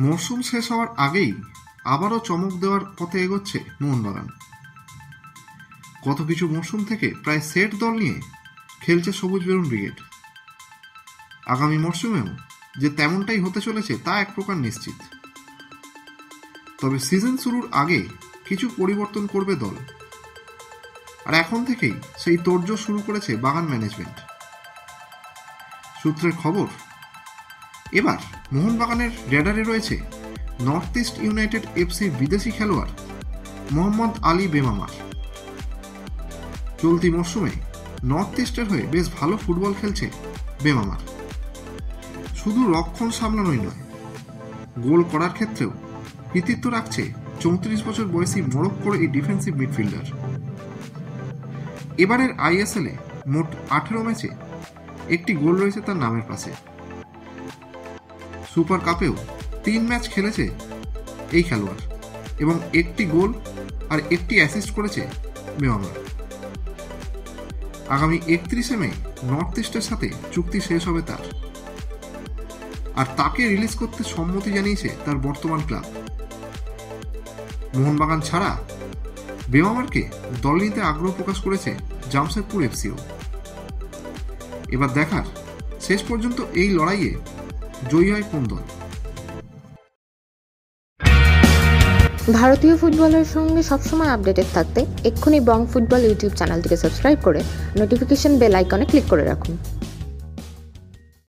মরশুম শেষ হওয়ার আগেই আবারও চমক দেওয়ার পথে এগোচ্ছে মোহনবাগান। গত কিছু মরশুম থেকে প্রায় সেট দল নিয়ে খেলছে সবুজ বেরুন ব্রিগেড। আগামী মরশুমেও যে তেমনটাই হতে চলেছে তা এক প্রকার নিশ্চিত। তবে সিজন শুরুর আগে কিছু পরিবর্তন করবে দল, আর এখন থেকেই সেই তোড়জোড় শুরু করেছে বাগান ম্যানেজমেন্ট। সূত্রের খবর, এবার মোহনবাগানের রেডারে রয়েছে নর্থ ইস্ট ইউনাইটেড এফসির বিদেশি খেলোয়াড় মোহাম্মদ আলী বেমামার। চলতি মরশুমে নর্থ ইস্টের হয়ে বেশ ভালো ফুটবল খেলছে বেমামার। শুধু রক্ষণ সামলানোই নয়, গোল করার ক্ষেত্রেও কৃতিত্ব রাখছে 34 বছর বয়সী মরক্কোর এই ডিফেন্সিভ মিডফিল্ডার। এবারের আইএসএলে মোট 18 ম্যাচে একটি গোল রয়েছে তার নামের পাশে। সুপার কাপেও 3 ম্যাচ খেলেছে এই খেলোয়াড় এবং একটি গোল আর একটি অ্যাসিস্ট করেছে বেমামার। আগামী 31 মে নর্থ ইস্টের সাথে চুক্তি শেষ হবে তার, আর তাকে রিলিজ করতে সম্মতি জানিয়েছে তার বর্তমান ক্লাব। মোহনবাগান ছাড়া বেমামারকে দল নিতে আগ্রহ প্রকাশ করেছে জামশেদপুর এফসিও। এবার দেখার শেষ পর্যন্ত এই লড়াইয়ে জয়ী হয় কোন দল। ভারতীয় ফুটবলের সঙ্গে সবসময় আপডেটেড থাকতে এক্ষুনি বং ফুটবল ইউটিউব চ্যানেলটিকে সাবস্ক্রাইব করে নোটিফিকেশন বেল আইকনে ক্লিক করে রাখুন।